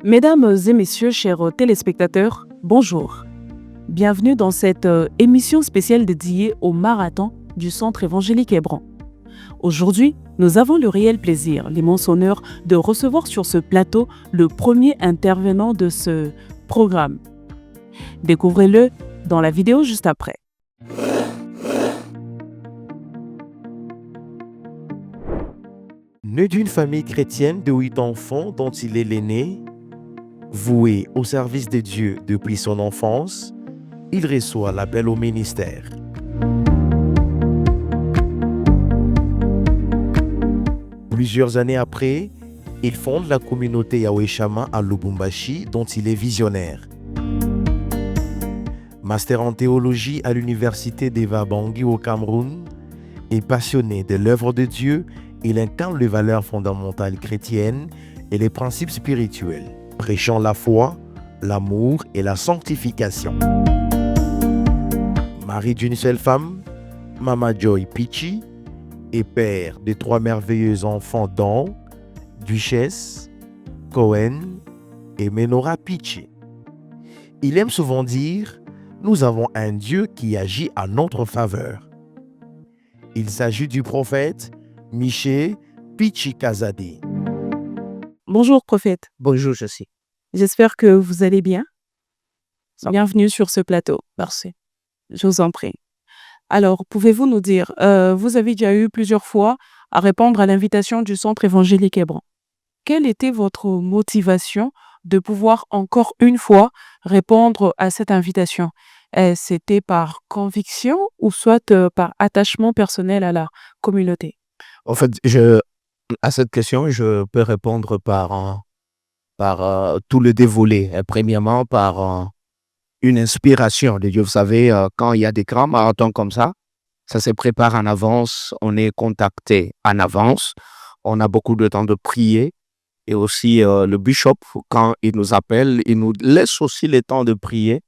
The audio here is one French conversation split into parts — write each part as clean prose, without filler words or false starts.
Mesdames et messieurs, chers téléspectateurs, bonjour. Bienvenue dans cette émission spéciale dédiée au marathon du Centre évangélique Hébron. Aujourd'hui, nous avons le réel plaisir, l'immense honneur de recevoir sur ce plateau le premier intervenant de ce programme. Découvrez-le dans la vidéo juste après. Né d'une famille chrétienne de 8 enfants dont il est l'aîné, voué au service de Dieu depuis son enfance, il reçoit l'appel au ministère. Plusieurs années après, il fonde la communauté Yahweh Shammah à Lubumbashi dont il est visionnaire. Master en théologie à l'université d'Eva Bangui au Cameroun et passionné de l'œuvre de Dieu, il incarne les valeurs fondamentales chrétiennes et les principes spirituels, prêchant la foi, l'amour et la sanctification. Mari d'une seule femme, Mama Joy Pichi, et père de 3 merveilleux enfants dont Duchesse, Cohen et Menora Pichi. Il aime souvent dire « Nous avons un Dieu qui agit à notre faveur ». Il s'agit du prophète Miché Pichi Kazadi. Bonjour prophète. Bonjour, je suis. J'espère que vous allez bien. Bienvenue sur ce plateau. Merci. Je vous en prie. Alors, pouvez-vous nous dire, vous avez déjà eu plusieurs fois à répondre à l'invitation du Centre évangélique Hébron. Quelle était votre motivation de pouvoir encore une fois répondre à cette invitation? C'était par conviction ou soit par attachement personnel à la communauté? En fait, à cette question, je peux répondre par tout le dévolé. Premièrement, par une inspiration de Dieu. Vous savez, quand il y a des grands marathons comme ça se prépare en avance, on est contacté en avance, on a beaucoup de temps de prier. Et aussi, le bishop, quand il nous appelle, il nous laisse aussi le temps de prier.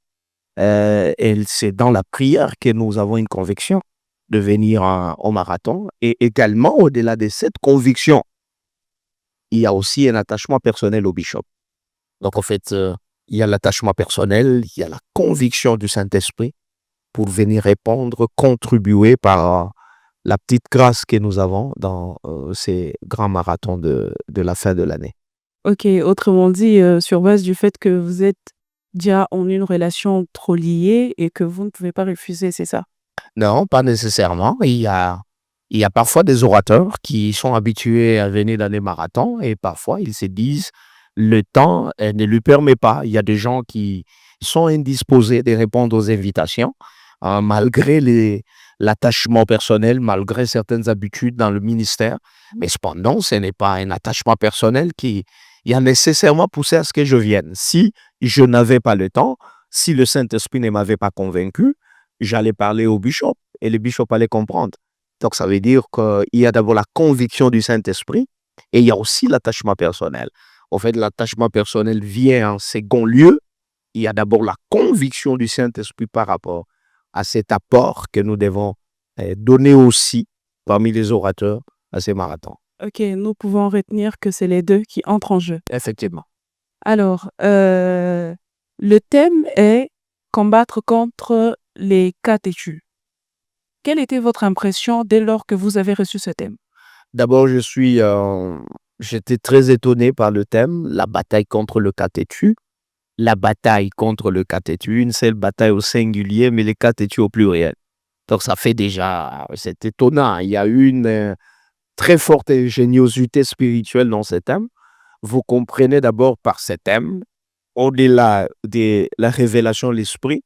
Et c'est dans la prière que nous avons une conviction de venir au marathon. Et également, au-delà de cette conviction, il y a aussi un attachement personnel au bishop. Donc, en fait, il y a l'attachement personnel, il y a la conviction du Saint-Esprit pour venir répondre, contribuer par la petite grâce que nous avons dans ces grands marathons de la fin de l'année. Ok, autrement dit, sur base du fait que vous êtes déjà en une relation trop liée et que vous ne pouvez pas refuser, c'est ça? Non, pas nécessairement. Il y a parfois des orateurs qui sont habitués à venir dans les marathons et parfois ils se disent le temps ne lui permet pas. Il y a des gens qui sont indisposés de répondre aux invitations malgré l'attachement personnel, malgré certaines habitudes dans le ministère. Mais cependant, ce n'est pas un attachement personnel qui a nécessairement poussé à ce que je vienne. Si je n'avais pas le temps, si le Saint-Esprit ne m'avait pas convaincu, j'allais parler au bishop et le bishop allait comprendre. Donc, ça veut dire qu'il y a d'abord la conviction du Saint-Esprit et il y a aussi l'attachement personnel. En fait, l'attachement personnel vient en second lieu. Il y a d'abord la conviction du Saint-Esprit par rapport à cet apport que nous devons donner aussi parmi les orateurs à ces marathons. Ok, nous pouvons retenir que c'est les deux qui entrent en jeu. Effectivement. Alors, le thème est combattre contre les cas têtus. Quelle était votre impression dès lors que vous avez reçu ce thème? D'abord, j'étais très étonné par le thème, la bataille contre le cas têtu. La bataille contre le cas têtu, une seule bataille au singulier, mais les cas têtus au pluriel. Donc, ça fait déjà, c'est étonnant. Il y a eu une très forte ingéniosité spirituelle dans ce thème. Vous comprenez d'abord par ce thème, au-delà de la révélation de l'esprit,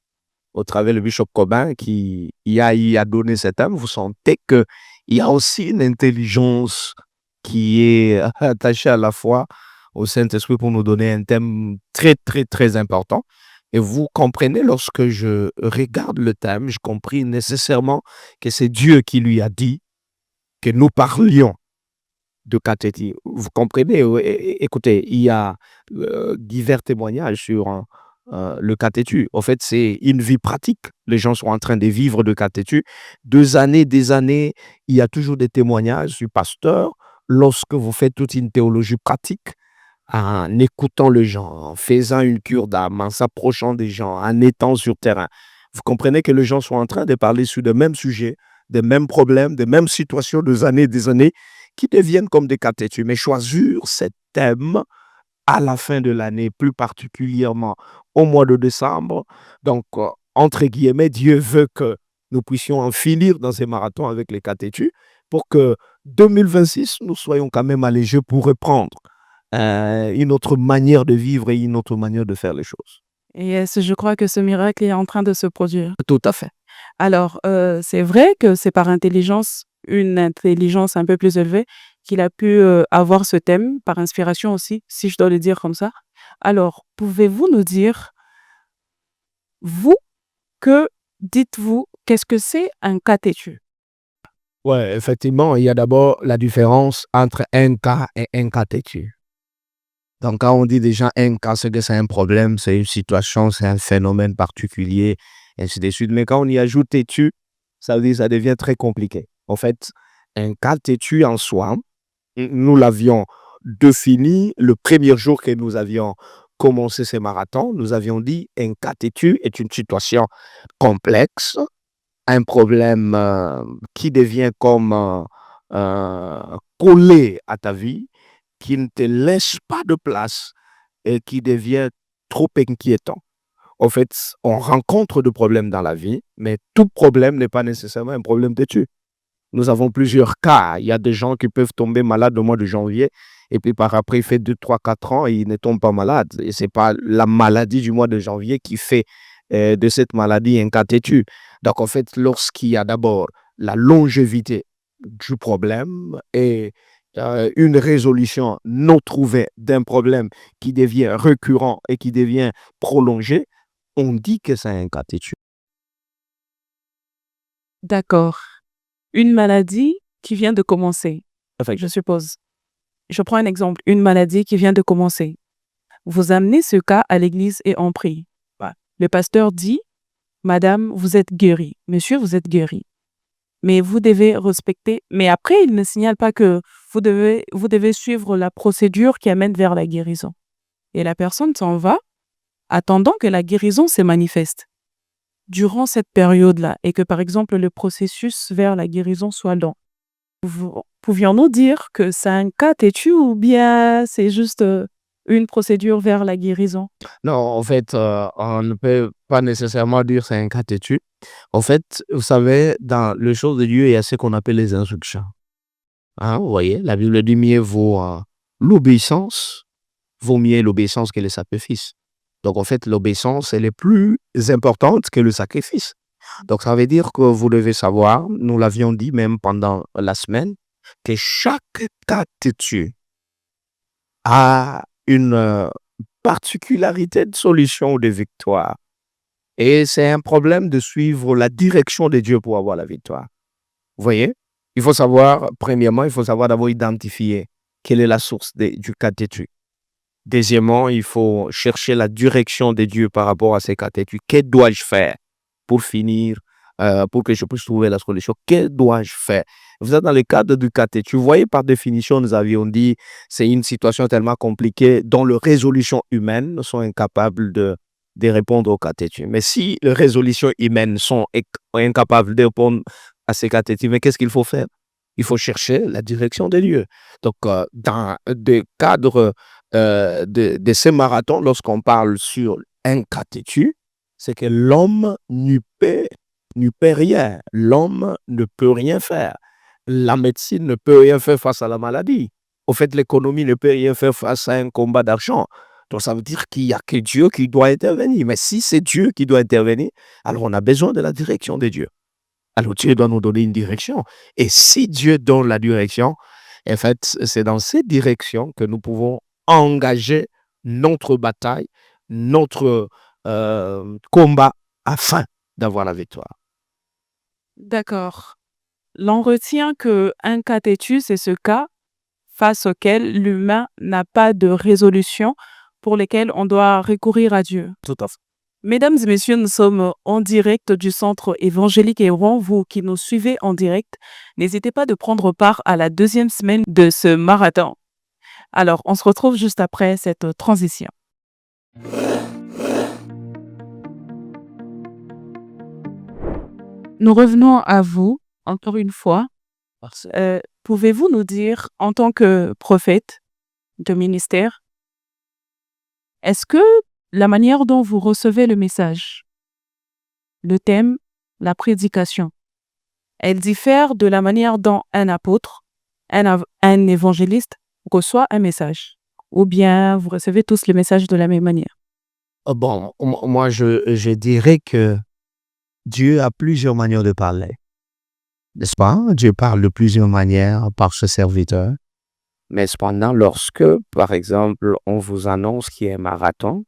au travers du bishop Cobain qui y a donné ce thème, vous sentez qu'il y a aussi une intelligence qui est attachée à la fois au Saint-Esprit pour nous donner un thème très, très, très important. Et vous comprenez, lorsque je regarde le thème, je comprends nécessairement que c'est Dieu qui lui a dit que nous parlions de cas têtus. Vous comprenez? Écoutez, il y a divers témoignages sur le cas têtu. En fait, c'est une vie pratique. Les gens sont en train de vivre de cas têtu. Des années, il y a toujours des témoignages du pasteur. Lorsque vous faites toute une théologie pratique, en écoutant les gens, en faisant une cure d'âme, en s'approchant des gens, en étant sur terrain. Vous comprenez que les gens sont en train de parler sur le même sujet, des mêmes problèmes, des mêmes situations des années, qui deviennent comme des cas têtus. Mais choisir ces thèmes à la fin de l'année, plus particulièrement au mois de décembre. Donc, entre guillemets, Dieu veut que nous puissions en finir dans ces marathons avec les cas têtus pour que 2026, nous soyons quand même allégés pour reprendre une autre manière de vivre et une autre manière de faire les choses. Et je crois que ce miracle est en train de se produire. Tout à fait. Alors, c'est vrai que c'est par intelligence, une intelligence un peu plus élevée, qu'il a pu avoir ce thème, par inspiration aussi, si je dois le dire comme ça. Alors, pouvez-vous nous dire, vous, que dites-vous, qu'est-ce que c'est un cas têtu? Ouais, effectivement, il y a d'abord la différence entre un cas et un cas têtu. Donc, quand on dit déjà un cas, c'est que c'est un problème, c'est une situation, c'est un phénomène particulier, et ainsi de suite. Mais quand on y ajoute têtu, ça veut dire que ça devient très compliqué. En fait, un cas têtu en soi, nous l'avions défini le premier jour que nous avions commencé ces marathons. Nous avions dit un cas têtu est une situation complexe, un problème qui devient comme collé à ta vie, qui ne te laisse pas de place et qui devient trop inquiétant. En fait, on rencontre des problèmes dans la vie, mais tout problème n'est pas nécessairement un problème têtu. Nous avons plusieurs cas. Il y a des gens qui peuvent tomber malades au mois de janvier et puis par après, il fait 2, 3, 4 ans et ils ne tombent pas malades. Et ce n'est pas la maladie du mois de janvier qui fait de cette maladie un cas têtu. Donc, en fait, lorsqu'il y a d'abord la longévité du problème et une résolution non trouvée d'un problème qui devient récurrent et qui devient prolongé, on dit que c'est un cas têtu. D'accord. Une maladie qui vient de commencer, je suppose. Je prends un exemple, une maladie qui vient de commencer. Vous amenez ce cas à l'église et on prie. Le pasteur dit, Madame, vous êtes guérie. Monsieur, vous êtes guéri. Mais vous devez respecter. Mais après, il ne signale pas que vous devez suivre la procédure qui amène vers la guérison. Et la personne s'en va, attendant que la guérison se manifeste. Durant cette période-là, et que par exemple le processus vers la guérison soit lent, pouvions-nous dire que c'est un cas têtu ou bien c'est juste une procédure vers la guérison? Non, en fait, on ne peut pas nécessairement dire c'est un cas têtu. En fait, vous savez, dans les choses de Dieu, il y a ce qu'on appelle les instructions. Hein, vous voyez, la Bible dit mieux vaut l'obéissance, vaut mieux l'obéissance que le sacrifice. Donc, en fait, l'obéissance, elle est plus importante que le sacrifice. Donc, ça veut dire que vous devez savoir, nous l'avions dit même pendant la semaine, que chaque cas têtu a une particularité de solution ou de victoire. Et c'est un problème de suivre la direction de Dieu pour avoir la victoire. Vous voyez? Il faut savoir, premièrement, il faut savoir d'abord identifier quelle est la source du cas têtu. Deuxièmement, il faut chercher la direction de Dieu par rapport à ces cas têtus. Que dois-je faire pour finir, pour que je puisse trouver la solution? Que dois-je faire? Vous êtes dans le cadre du cas têtu. Vous voyez, par définition, nous avions dit c'est une situation tellement compliquée dont les résolutions humaines sont incapables de répondre au cas têtu. Mais si les résolutions humaines sont incapables de répondre à ces cas têtus, mais qu'est-ce qu'il faut faire? Il faut chercher la direction de Dieu. Donc, dans le cadre de ces marathons, lorsqu'on parle sur un cas têtu, c'est que l'homme n'y peut rien. L'homme ne peut rien faire. La médecine ne peut rien faire face à la maladie. Au fait, l'économie ne peut rien faire face à un combat d'argent. Donc, ça veut dire qu'il n'y a que Dieu qui doit intervenir. Mais si c'est Dieu qui doit intervenir, alors on a besoin de la direction de Dieu. Alors, Dieu doit nous donner une direction. Et si Dieu donne la direction, en fait, c'est dans cette direction que nous pouvons engager notre bataille, notre combat afin d'avoir la victoire. D'accord. L'on retient qu'un cas têtu, c'est ce cas face auquel l'humain n'a pas de résolution pour lesquels on doit recourir à Dieu. Tout à fait. Mesdames et messieurs, nous sommes en direct du Centre évangélique Hébron. Vous qui nous suivez en direct, n'hésitez pas de prendre part à la deuxième semaine de ce marathon. Alors, on se retrouve juste après cette transition. Nous revenons à vous, encore une fois. Pouvez-vous nous dire, en tant que prophète de ministère, est-ce que la manière dont vous recevez le message, le thème, la prédication, elle diffère de la manière dont un apôtre, un évangéliste reçoit un message? Ou bien vous recevez tous le message de la même manière? Bon, moi, je dirais que Dieu a plusieurs manières de parler, n'est-ce pas? Dieu parle de plusieurs manières par ce serviteur. Mais cependant, lorsque, par exemple, on vous annonce qu'il y a un marathon,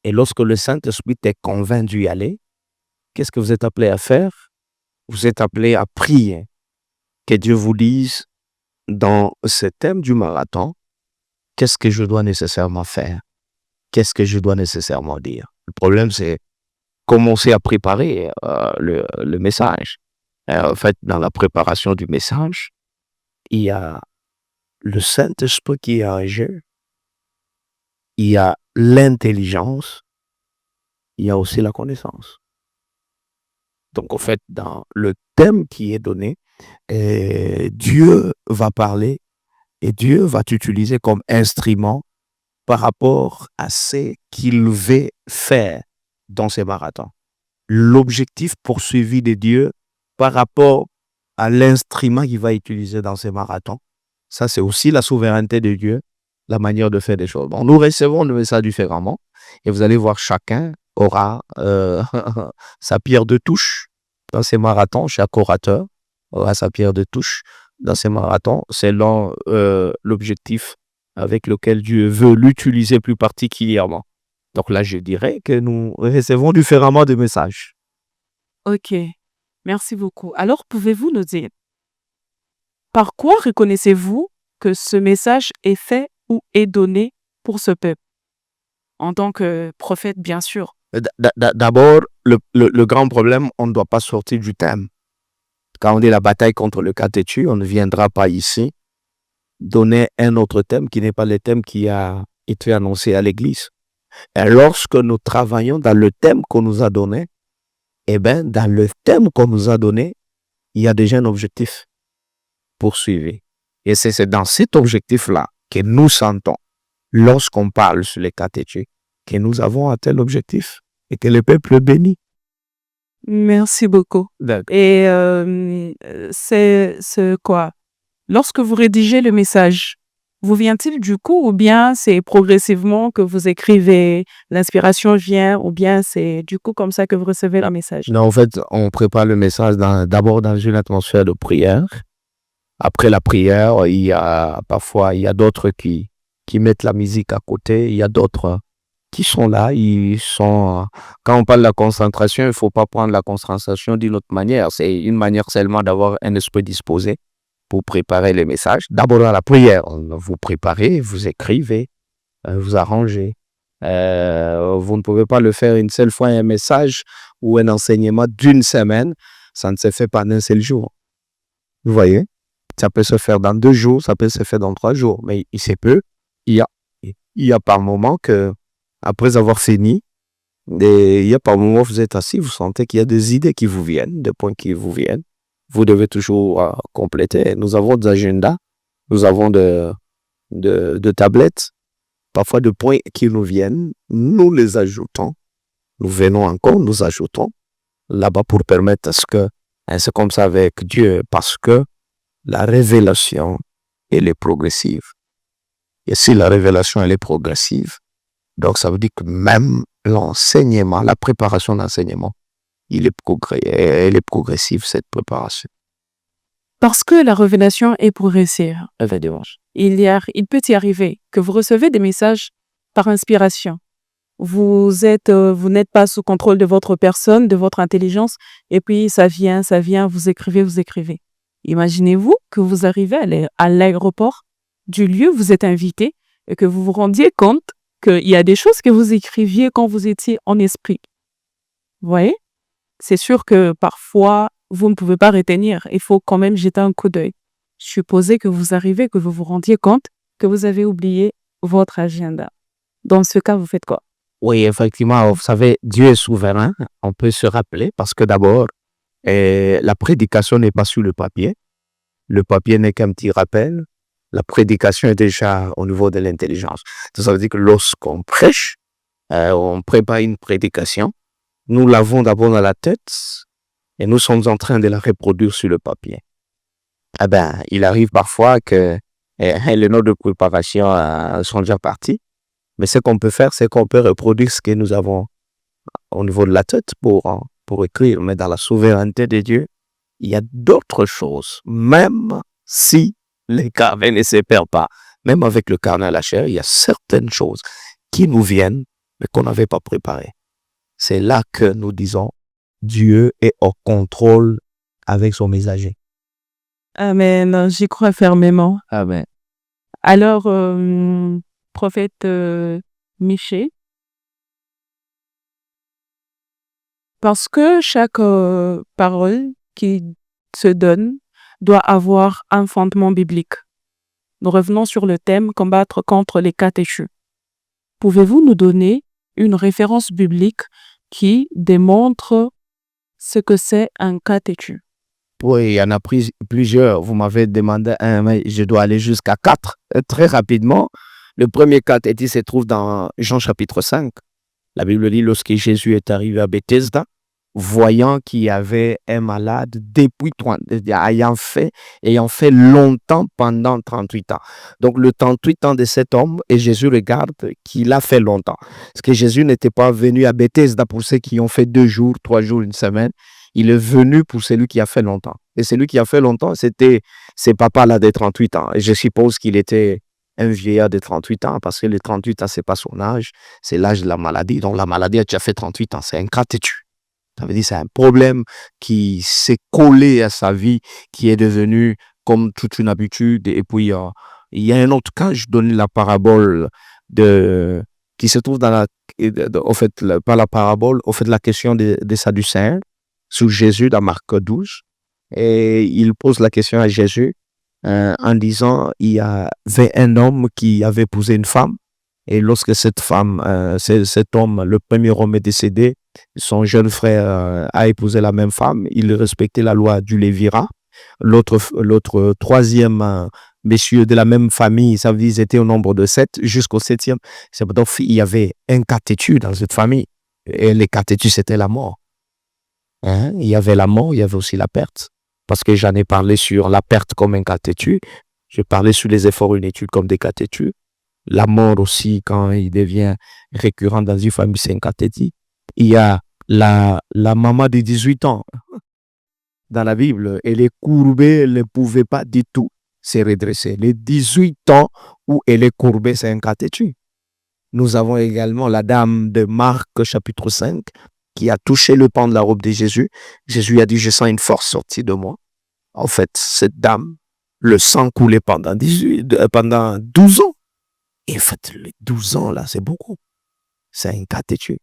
et lorsque le Saint-Esprit t'est convaincu d'y aller, qu'est-ce que vous êtes appelé à faire? Vous êtes appelé à prier, que Dieu vous dise, dans ce thème du marathon, qu'est-ce que je dois nécessairement faire? Qu'est-ce que je dois nécessairement dire? Le problème, c'est commencer à préparer le message. En fait, dans la préparation du message, il y a le Saint-Esprit qui est en jeu, il y a l'intelligence, il y a aussi la connaissance. Donc, en fait, dans le thème qui est donné, Dieu va parler et Dieu va t'utiliser comme instrument par rapport à ce qu'il veut faire dans ces marathons. L'objectif poursuivi de Dieu par rapport à l'instrument qu'il va utiliser dans ces marathons, ça c'est aussi la souveraineté de Dieu, la manière de faire des choses. Bon, nous recevons le message différemment et vous allez voir, chacun aura sa pierre de touche dans ces marathons. Chaque orateur aura sa pierre de touche dans ces marathons selon l'objectif avec lequel Dieu veut l'utiliser plus particulièrement. Donc là, je dirais que nous recevons différemment de messages. Ok, merci beaucoup. Alors, pouvez-vous nous dire, par quoi reconnaissez-vous que ce message est fait ou est donné pour ce peuple? En tant que prophète, bien sûr. D'abord, le grand problème, on ne doit pas sortir du thème. Quand on dit la bataille contre le cas têtu, on ne viendra pas ici donner un autre thème qui n'est pas le thème qui a été annoncé à l'Église. Et lorsque nous travaillons dans le thème qu'on nous a donné, eh bien, dans le thème qu'on nous a donné, il y a déjà un objectif poursuivi. Et c'est dans cet objectif-là que nous sentons, lorsqu'on parle sur les cas têtus, que nous avons atteint l'objectif et que le peuple bénit. Merci beaucoup. D'accord. Et c'est quoi? Lorsque vous rédigez le message, vous vient-il du coup ou bien c'est progressivement que vous écrivez, l'inspiration vient ou bien c'est du coup comme ça que vous recevez le message? Non, en fait, on prépare le message d'abord dans une atmosphère de prière. Après la prière, il y a d'autres qui mettent la musique à côté. Il y a d'autres qui sont là. Quand on parle de la concentration, il ne faut pas prendre la concentration d'une autre manière. C'est une manière seulement d'avoir un esprit disposé pour préparer les messages. D'abord dans la prière, vous préparez, vous écrivez, vous arrangez. Vous ne pouvez pas le faire une seule fois, un message ou un enseignement d'une semaine. Ça ne se fait pas d'un seul jour. Vous voyez? Ça peut se faire dans 2 jours, ça peut se faire dans 3 jours. Mais il se peut, il y a par moment que, après avoir fini, il y a par moment où vous êtes assis, vous sentez qu'il y a des idées qui vous viennent, des points qui vous viennent. Vous devez toujours compléter. Nous avons des agendas, nous avons de tablettes, parfois de points qui nous viennent. Nous les ajoutons. Nous venons encore, nous ajoutons là-bas pour permettre à ce que, c'est comme ça avec Dieu, parce que la révélation, elle est progressive. Et si la révélation, elle est progressive, donc ça veut dire que même l'enseignement, la préparation d'enseignement, elle est progressive, cette préparation. Parce que la révélation est progressive, il peut y arriver que vous recevez des messages par inspiration. Vous n'êtes pas sous contrôle de votre personne, de votre intelligence, et puis ça vient, vous écrivez. Imaginez-vous que vous arrivez à l'aéroport du lieu où vous êtes invité et que vous vous rendiez compte qu'il y a des choses que vous écriviez quand vous étiez en esprit. Vous voyez? C'est sûr que parfois, vous ne pouvez pas retenir. Il faut quand même jeter un coup d'œil. Supposez que vous arrivez, que vous vous rendiez compte que vous avez oublié votre agenda. Dans ce cas, vous faites quoi? Oui, effectivement, vous savez, Dieu est souverain. On peut se rappeler parce que d'abord, la prédication n'est pas sur le papier. Le papier n'est qu'un petit rappel. La prédication est déjà au niveau de l'intelligence. Ça veut dire que lorsqu'on prêche, on prépare une prédication. Nous l'avons d'abord dans la tête et nous sommes en train de la reproduire sur le papier. Eh ben, il arrive parfois que les notes de préparation sont déjà parties. Mais ce qu'on peut faire, c'est qu'on peut reproduire ce que nous avons au niveau de la tête pour écrire. Mais dans la souveraineté de Dieu, il y a d'autres choses. Même si les carnets ne se perdent pas, même avec le carnet à la chair, il y a certaines choses qui nous viennent, mais qu'on n'avait pas préparées. C'est là que nous disons, Dieu est au contrôle avec son messager. Amen. J'y crois fermement. Amen. Alors, prophète Miché, parce que chaque parole qui se donne doit avoir un fondement biblique. Nous revenons sur le thème combattre contre les cas têtus. Pouvez-vous nous donner une référence biblique qui démontre ce que c'est un cas têtu? Oui, il y en a plusieurs. Vous m'avez demandé un, mais je dois aller jusqu'à 4 très rapidement. Le premier cas têtu se trouve dans Jean chapitre 5. La Bible dit, lorsque Jésus est arrivé à Bethesda, voyant qu'il y avait un malade depuis ayant fait longtemps pendant 38 ans. Donc le 38 ans de cet homme, et Jésus regarde qu'il a fait longtemps. Parce que Jésus n'était pas venu à Bethesda pour ceux qui ont fait 2 jours, 3 jours, une semaine. Il est venu pour celui qui a fait longtemps. Et celui qui a fait longtemps, c'était ses papas là de 38 ans. Et je suppose qu'il était un vieillard de 38 ans, parce que les 38 ans, c'est pas son âge, c'est l'âge de la maladie. Donc la maladie a déjà fait 38 ans, c'est un cas têtu. Ça veut dire que c'est un problème qui s'est collé à sa vie, qui est devenu comme toute une habitude. Et puis, il y a un autre cas, je donne la parabole qui se trouve dans pas la parabole, au fait, la question des Sadducéens, sur Jésus dans Marc 12. Et il pose la question à Jésus en disant, il y avait un homme qui avait épousé une femme. Et lorsque cet homme, le premier homme est décédé, son jeune frère a épousé la même femme. Il respectait la loi du Lévira. L'autre troisième monsieur de la même famille, ça veut dire qu'ils étaient au nombre de 7 jusqu'au 7e. Donc, il y avait un cas têtu dans cette famille. Et les cas têtus, c'était la mort. Il y avait la mort, il y avait aussi la perte. Parce que j'en ai parlé sur la perte comme un cas têtu. J'ai parlé sur les efforts inutiles comme des cas têtus. La mort aussi, quand il devient récurrent dans une famille, c'est un cas têtu. Il y a la maman de 18 ans dans la Bible. Elle est courbée, elle ne pouvait pas du tout se redresser. Les 18 ans où elle est courbée, c'est un cas têtu. Nous avons également la dame de Marc chapitre 5 qui a touché le pan de la robe de Jésus. Jésus a dit, je sens une force sortir de moi. En fait, cette dame, le sang coulait pendant 12 ans. Et en fait, les 12 ans, là, c'est beaucoup. C'est un cas têtu.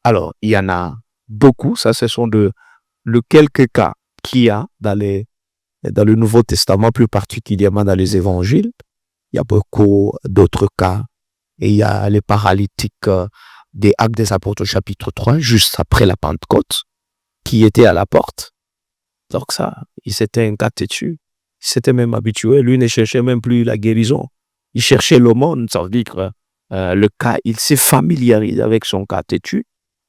Alors, il y en a beaucoup. Ça, ce sont le quelques cas qu'il y a dans le Nouveau Testament, plus particulièrement dans les évangiles. Il y a beaucoup d'autres cas. Et il y a les paralytiques des Actes des Apôtres chapitre 3, juste après la Pentecôte, qui étaient à la porte. Donc ça, c'était un cas têtu. Il s'était même habitué. Lui ne cherchait même plus la guérison. Il cherchait l'aumône. Ça veut dire que le cas, il s'est familiarisé avec son cas têtu.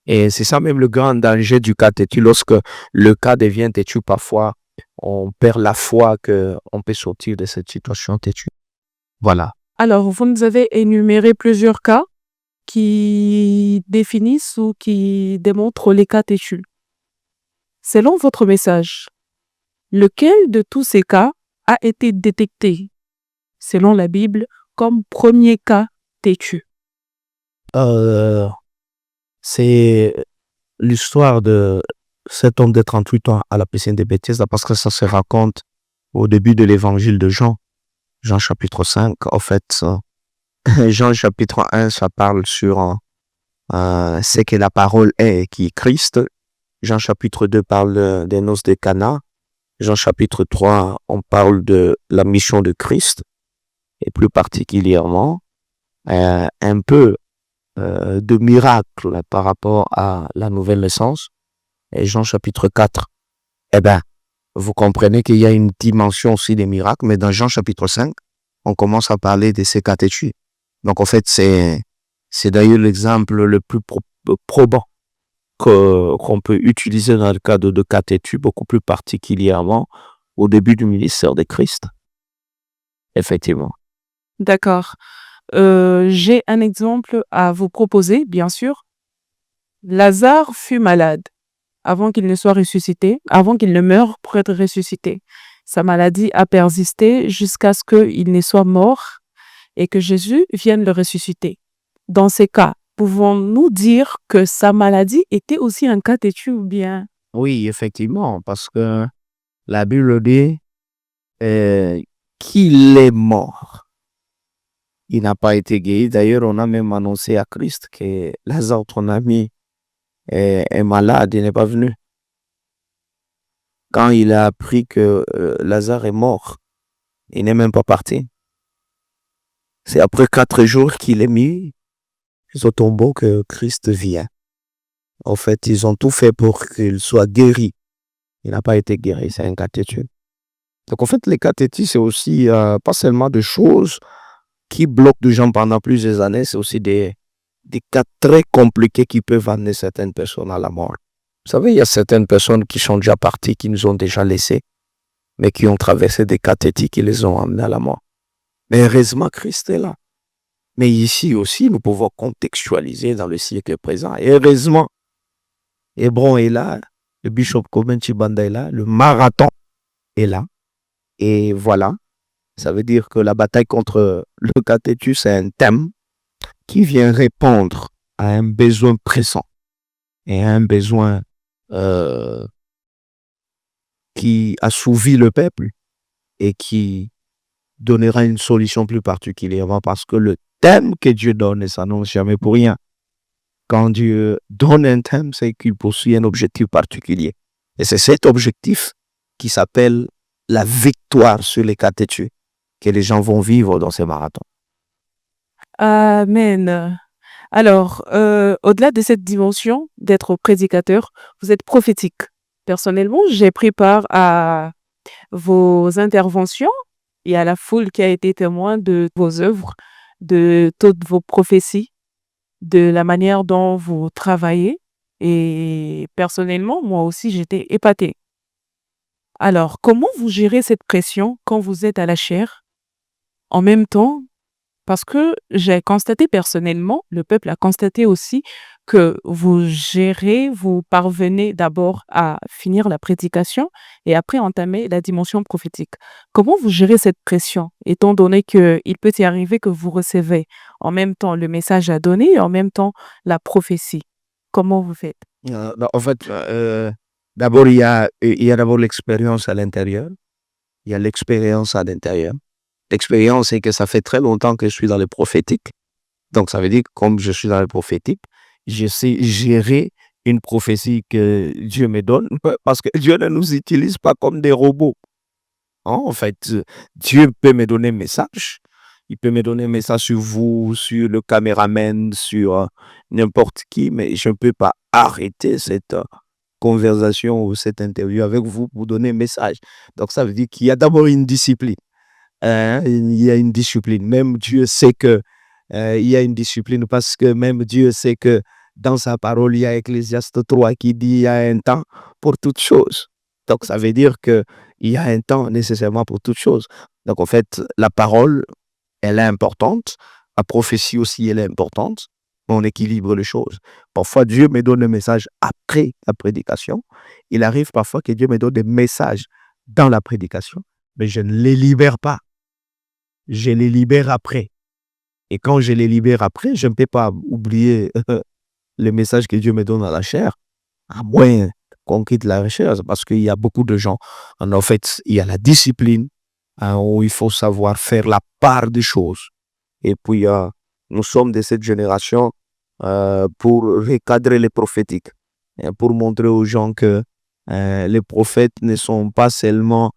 Et c'est ça même le grand danger du cas têtu. Lorsque le cas devient têtu, parfois, on perd la foi qu'on peut sortir de cette situation têtue. Voilà. Alors, vous nous avez énuméré plusieurs cas qui définissent ou qui démontrent les cas têtus. Selon votre message, lequel de tous ces cas a été détecté, selon la Bible, comme premier cas têtu? C'est l'histoire de cet homme de 38 ans à la piscine de Bethesda, parce que ça se raconte au début de l'évangile de Jean. Jean chapitre 5, en fait, Jean chapitre 1, ça parle sur ce que la parole est, qui est Christ. Jean chapitre 2 parle des noces de Cana. Jean chapitre 3, on parle de la mission de Christ. et plus particulièrement un peu de miracle par rapport à la nouvelle naissance, et Jean chapitre 4, eh bien, vous comprenez qu'il y a une dimension aussi des miracles, mais dans Jean chapitre 5, on commence à parler de ces catéchues. Donc, en fait, c'est d'ailleurs l'exemple le plus probant qu'on peut utiliser dans le cadre de catéchues, beaucoup plus particulièrement au début du ministère de Christ. Effectivement. D'accord. J'ai un exemple à vous proposer, bien sûr. Lazare fut malade avant qu'il ne soit ressuscité, avant qu'il ne meure pour être ressuscité. Sa maladie a persisté jusqu'à ce qu'il ne soit mort et que Jésus vienne le ressusciter. Dans ces cas, pouvons-nous dire que sa maladie était aussi un cas têtu ou bien? Oui, effectivement, parce que la Bible dit qu'il est mort. Il n'a pas été guéri. D'ailleurs, on a même annoncé à Christ que Lazare, ton ami, est malade, il n'est pas venu. Quand il a appris que Lazare est mort, il n'est même pas parti. C'est après 4 jours qu'il est mis au tombeau que Christ vient. En fait, ils ont tout fait pour qu'il soit guéri. Il n'a pas été guéri, c'est un cas têtu. Donc, en fait, les cas têtus, c'est aussi pas seulement des choses qui bloquent des gens pendant plusieurs années, c'est aussi des cas très compliqués qui peuvent amener certaines personnes à la mort. Vous savez, il y a certaines personnes qui sont déjà parties, qui nous ont déjà laissés, mais qui ont traversé des cas têtus qui les ont amenés à la mort. Mais heureusement, Christ est là. Mais ici aussi, nous pouvons contextualiser dans le siècle présent. Et heureusement, Hébron est là, le bishop Komen Chibanda est là, le marathon est là. Et voilà, ça veut dire que la bataille contre le cas têtu, c'est un thème qui vient répondre à un besoin pressant et à un besoin qui assouvit le peuple et qui donnera une solution plus particulièrement parce que le thème que Dieu donne ne s'annonce jamais pour rien. Quand Dieu donne un thème, c'est qu'il poursuit un objectif particulier. Et c'est cet objectif qui s'appelle la victoire sur les cas têtus que les gens vont vivre dans ces marathons. Amen. Alors, au-delà de cette dimension d'être prédicateur, vous êtes prophétique. Personnellement, j'ai pris part à vos interventions et à la foule qui a été témoin de vos œuvres, de toutes vos prophéties, de la manière dont vous travaillez. Et personnellement, moi aussi, j'étais épatée. Alors, comment vous gérez cette pression quand vous êtes à la chaire? En même temps, parce que j'ai constaté personnellement, le peuple a constaté aussi que vous parvenez d'abord à finir la prédication et après entamer la dimension prophétique. Comment vous gérez cette pression, étant donné qu'il peut y arriver que vous recevez en même temps le message à donner et en même temps la prophétie? Comment vous faites? En fait, d'abord, il y a d'abord l'expérience à l'intérieur. Il y a l'expérience à l'intérieur. L'expérience, c'est que ça fait très longtemps que je suis dans le prophétique. Donc, ça veut dire que comme je suis dans le prophétique, je sais gérer une prophétie que Dieu me donne parce que Dieu ne nous utilise pas comme des robots. Hein, en fait, Dieu peut me donner un message. Il peut me donner un message sur vous, sur le caméraman, sur n'importe qui, mais je ne peux pas arrêter cette conversation ou cette interview avec vous pour donner un message. Donc, ça veut dire qu'il y a d'abord une discipline. Il y a une discipline. Même Dieu sait que il y a une discipline parce que même Dieu sait que dans sa parole, il y a Ecclésiaste 3 qui dit il y a un temps pour toutes choses. Donc, ça veut dire qu'il y a un temps nécessairement pour toutes choses. Donc, en fait, la parole, elle est importante. La prophétie aussi, elle est importante. On équilibre les choses. Parfois, Dieu me donne un message après la prédication. Il arrive parfois que Dieu me donne des messages dans la prédication, mais je ne les libère pas. Je les libère après. Et quand je les libère après, je ne peux pas oublier le message que Dieu me donne à la chair, à moins qu'on quitte la recherche, parce qu'il y a beaucoup de gens. En fait, il y a la discipline, où il faut savoir faire la part des choses. Et puis, nous sommes de cette génération pour recadrer les prophétiques, pour montrer aux gens que les prophètes ne sont pas seulement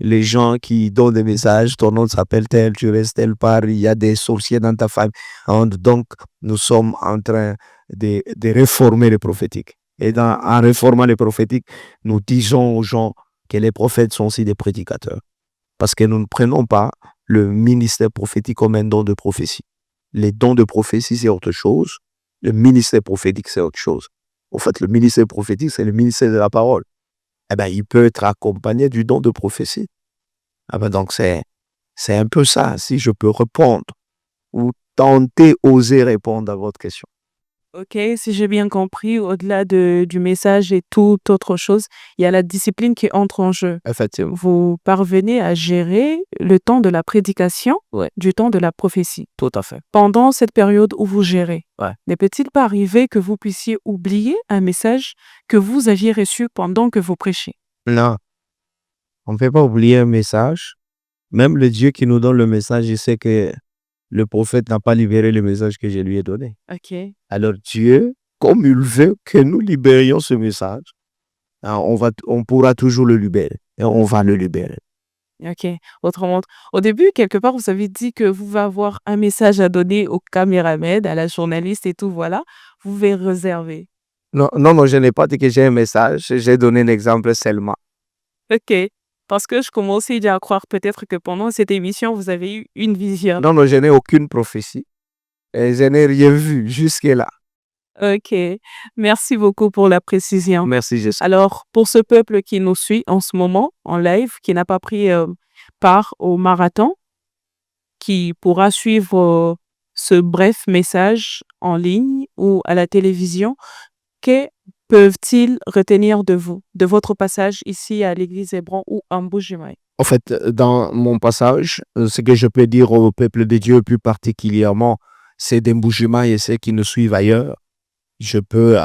les gens qui donnent des messages, ton nom s'appelle tel, tu restes telle part, il y a des sorciers dans ta famille. Donc, nous sommes en train de réformer le prophétique. Et en réformant le prophétique, nous disons aux gens que les prophètes sont aussi des prédicateurs. Parce que nous ne prenons pas le ministère prophétique comme un don de prophétie. Les dons de prophétie, c'est autre chose. Le ministère prophétique, c'est autre chose. En fait, le ministère prophétique, c'est le ministère de la parole. Eh bien, il peut être accompagné du don de prophétie. Ah ben donc, c'est un peu ça, si je peux répondre ou tenter, oser répondre à votre question. Ok, si j'ai bien compris, au-delà du message et toute autre chose, il y a la discipline qui entre en jeu. Effectivement. Vous parvenez à gérer le temps de la prédication Ouais. du temps de la prophétie. Tout à fait. Pendant cette période où vous gérez, Ouais. ne peut-il pas arriver que vous puissiez oublier un message que vous aviez reçu pendant que vous prêchez? Non, on ne peut pas oublier un message. Même le Dieu qui nous donne le message, il sait que le prophète n'a pas libéré le message que je lui ai donné. Ok. Alors Dieu, comme il veut que nous libérions ce message, on pourra toujours le libérer. Et on va le libérer. Ok. Autrement, au début, quelque part, vous avez dit que vous allez avoir un message à donner au caméraman, à la journaliste et tout, voilà. Vous devez réserver. Non, je n'ai pas dit que j'ai un message. J'ai donné un exemple seulement. Ok. Parce que je commence déjà à croire peut-être que pendant cette émission, vous avez eu une vision. Non, je n'ai aucune prophétie. Et je n'ai rien vu jusque-là. Ok. Merci beaucoup pour la précision. Merci, Jésus. Alors, pour ce peuple qui nous suit en ce moment, en live, qui n'a pas pris part au marathon, qui pourra suivre ce bref message en ligne ou à la télévision, que peuvent-ils retenir de vous, de votre passage ici à l'église Hébron ou en Bujumaï? En fait, dans mon passage, ce que je peux dire au peuple de Dieu, plus particulièrement, c'est des Bujumaï et ceux qui nous suivent ailleurs. Je peux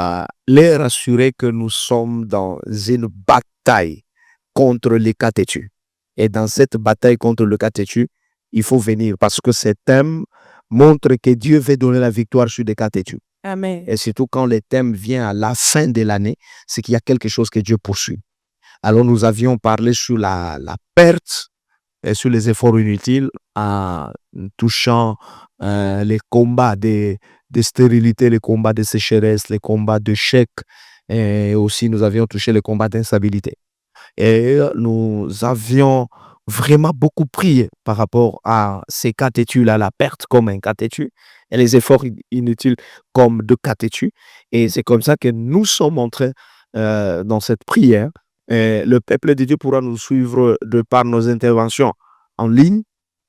les rassurer que nous sommes dans une bataille contre les cas têtus. Et dans cette bataille contre le cas têtu, il faut venir parce que ces thèmes montrent que Dieu veut donner la victoire sur des cas têtus. Amen. Et surtout quand les thèmes viennent à la fin de l'année, c'est qu'il y a quelque chose que Dieu poursuit. Alors nous avions parlé sur la perte et sur les efforts inutiles en touchant les combats de stérilité, les combats de sécheresse, les combats de chèques. Et aussi nous avions touché les combats d'instabilité. Et nous avions vraiment beaucoup prié par rapport à ces cas têtus-là, la perte comme un cas têtu et les efforts inutiles comme deux cas têtus. Et c'est comme ça que nous sommes entrés dans cette prière. Et le peuple de Dieu pourra nous suivre de par nos interventions en ligne,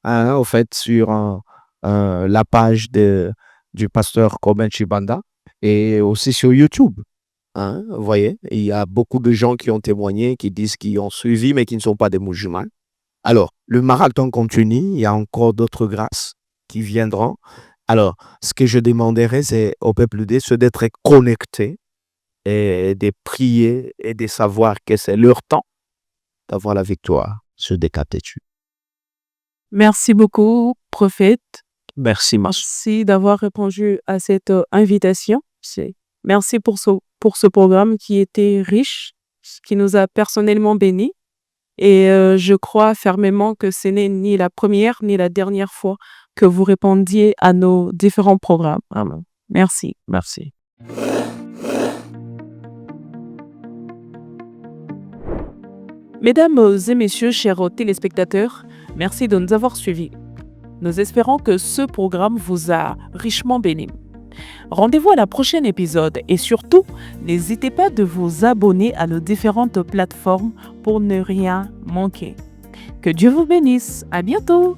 en fait, sur la page du pasteur Komen Chibanda et aussi sur YouTube. Vous voyez, il y a beaucoup de gens qui ont témoigné, qui disent qu'ils ont suivi, mais qui ne sont pas des musulmans. Alors, le marathon continue, il y a encore d'autres grâces qui viendront. Alors, ce que je demanderais, c'est au peuple de Dieu d'être connecté et de prier et de savoir que c'est leur temps d'avoir la victoire sur des cas têtus. Merci beaucoup, prophète. Merci, Merci d'avoir répondu à cette invitation. Merci pour ce programme qui était riche, qui nous a personnellement bénis. Et je crois fermement que ce n'est ni la première ni la dernière fois que vous répondiez à nos différents programmes. Amen. Merci. Merci. Mesdames et messieurs, chers téléspectateurs, merci de nous avoir suivis. Nous espérons que ce programme vous a richement béni. Rendez-vous à la prochaine épisode et surtout, n'hésitez pas de vous abonner à nos différentes plateformes pour ne rien manquer. Que Dieu vous bénisse. À bientôt.